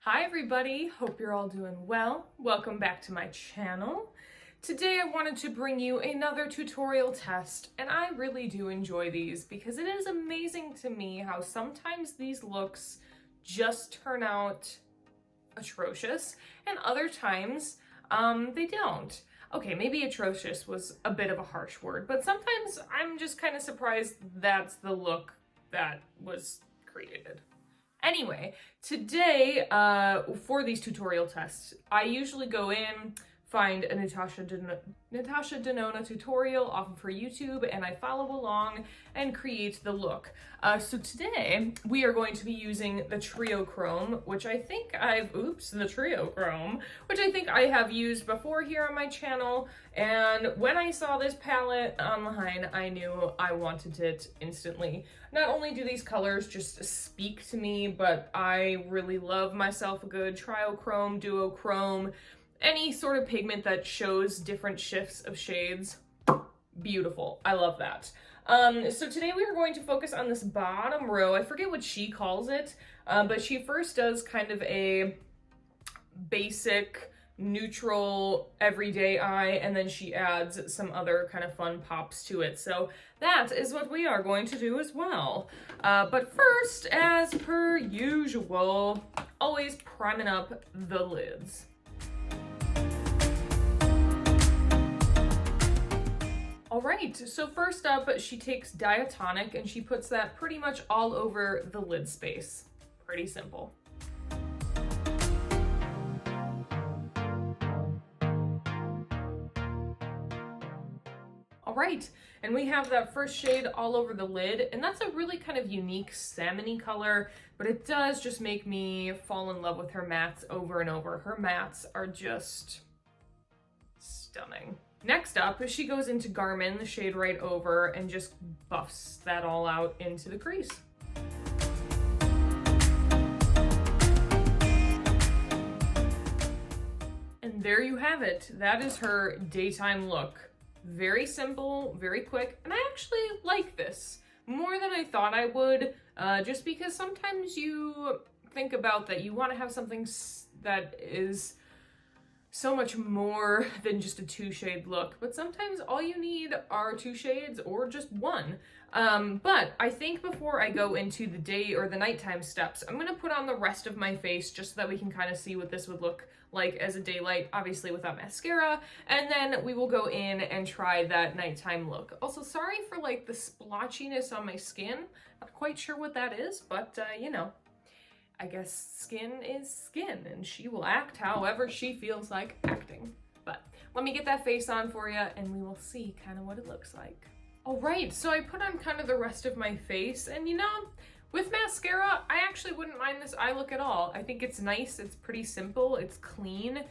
Hi everybody, hope you're all doing well. Welcome back to my channel. Today I wanted to bring you another tutorial test, and I really do enjoy these because it is amazing to me how sometimes these looks just turn out atrocious and other times they don't. Okay, maybe atrocious was a bit of a harsh word, but sometimes I'm just kind of surprised that's the look that was created. Anyway, today, for these tutorial tests, I usually go in, find a Natasha Denona tutorial off of her YouTube, and I follow along and create the look. So today, we are going to be using the Triochrome, which I think I have used before here on my channel, and when I saw this palette online, I knew I wanted it instantly. Not only do these colors just speak to me, but I really love myself a good Triochrome, Duochrome, any sort of pigment that shows different shifts of shades. Beautiful. I love that. So today we are going to focus on this bottom row. I forget what she calls it, but she first does kind of a basic, neutral, everyday eye, and then she adds some other kind of fun pops to it. So that is what we are going to do as well. But first, as per usual, always priming up the lids. All right, so first up, she takes Diatonic and she puts that pretty much all over the lid space. Pretty simple. All right, and we have that first shade all over the lid, and that's a really kind of unique salmon-y color, but it does just make me fall in love with her mattes over and over. Her mattes are just stunning. Next up, she goes into Garmin, the shade right over, and just buffs that all out into the crease. And there you have it. That is her daytime look. Very simple, very quick, and I actually like this more than I thought I would, just because sometimes you think about that you want to have something that is so much more than just a two-shade look, but sometimes all you need are two shades or just one. But I think before I go into the day or the nighttime steps, I'm gonna put on the rest of my face just so that we can kind of see what this would look like as a daylight, obviously without mascara, and then we will go in and try that nighttime look. Also, sorry for like the splotchiness on my skin. Not quite sure what that is, but you know, I guess skin is skin, and she will act however she feels like acting. But let me get that face on for you, and we will see kind of what it looks like. All right, so I put on kind of the rest of my face, and you know, with mascara, I actually wouldn't mind this eye look at all. I think it's nice, it's pretty simple, it's clean,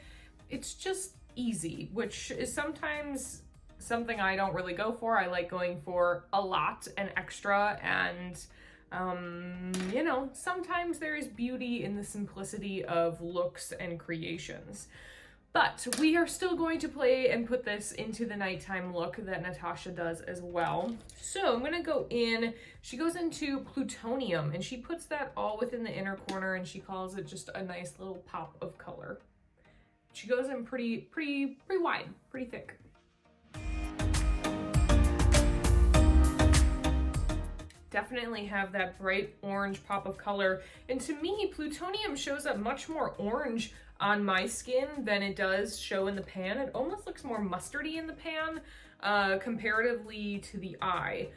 it's just easy, which is sometimes something I don't really go for. I like going for a lot and extra, and you know, sometimes there is beauty in the simplicity of looks and creations. But we are still going to play and put this into the nighttime look that Natasha does as well. So I'm gonna go in, she goes into Plutonium, and she puts that all within the inner corner, and she calls it just a nice little pop of color. She goes in pretty wide, pretty thick. Definitely have that bright orange pop of color. And to me, Plutonium shows up much more orange on my skin than it does show in the pan. It almost looks more mustardy in the pan comparatively to the eye,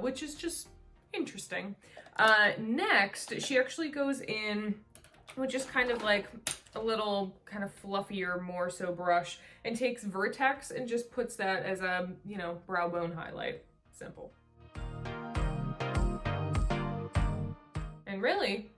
which is just interesting. Next, she actually goes in with just kind of like a little kind of fluffier, more so brush, and takes Vertex and just puts that as a, you know, brow bone highlight. Simple. And really,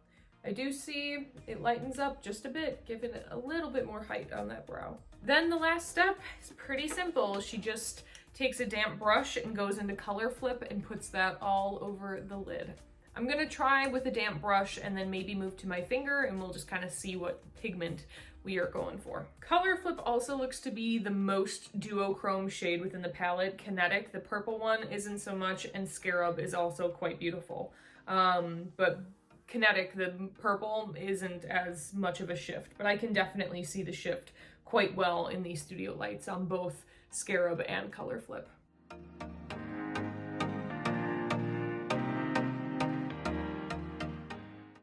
I do see it lightens up just a bit, giving it a little bit more height on that brow. Then the last step is pretty simple. She just takes a damp brush and goes into Color Flip and puts that all over the lid. I'm gonna try with a damp brush and then maybe move to my finger, and we'll just kind of see what pigment we are going for. Color Flip also looks to be the most duochrome shade within the palette. Kinetic, the purple one, isn't so much, and Scarab is also quite beautiful. But kinetic, the purple isn't as much of a shift, but I can definitely see the shift quite well in these studio lights on both Scarab and Color Flip.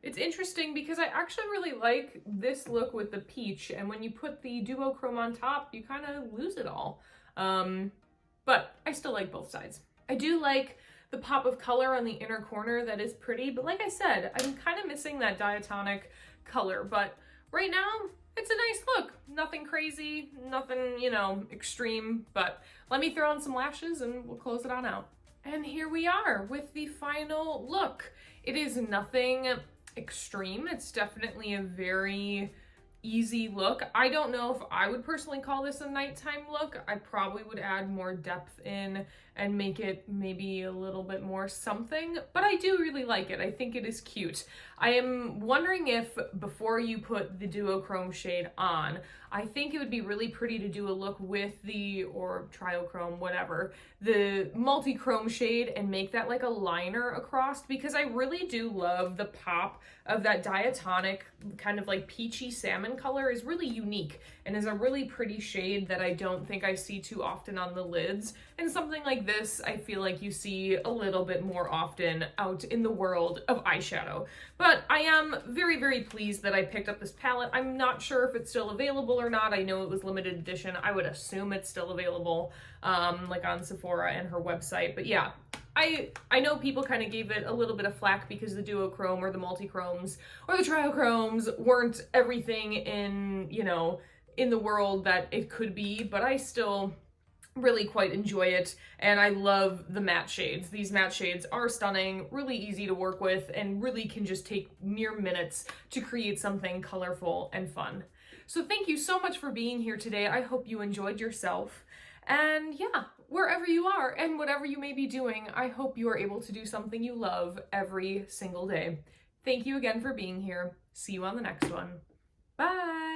It's interesting because I actually really like this look with the peach, and when you put the duochrome on top, you kind of lose it all. But I still like both sides. I do like the pop of color on the inner corner that is pretty, but like I said, I'm kind of missing that diatonic color, but right now, it's a nice look. Nothing crazy, nothing, you know, extreme, but let me throw on some lashes and we'll close it on out. And here we are with the final look. It is nothing extreme. It's definitely a very easy look. I don't know if I would personally call this a nighttime look. I probably would add more depth in and make it maybe a little bit more something, but I do really like it. I think it is cute. I am wondering if before you put the duochrome shade on, I think it would be really pretty to do a look with the, or triochrome, whatever, the multichrome shade and make that like a liner across, because I really do love the pop of that diatonic kind of like peachy salmon color. Is really unique and is a really pretty shade that I don't think I see too often on the lids. And something like this, I feel like you see a little bit more often out in the world of eyeshadow. But I am very, very pleased that I picked up this palette. I'm not sure if it's still available or not. I know it was limited edition. I would assume it's still available, like on Sephora and her website. But yeah, I know people kind of gave it a little bit of flack because the duochrome or the multichromes or the triochromes weren't everything in, you know, in the world that it could be, but I still really quite enjoy it, and I love the matte shades. These matte shades are stunning, really easy to work with, and really can just take mere minutes to create something colorful and fun. So thank you so much for being here today. I hope you enjoyed yourself. And yeah, wherever you are and whatever you may be doing, I hope you are able to do something you love every single day. Thank you again for being here. See you on the next one. Bye!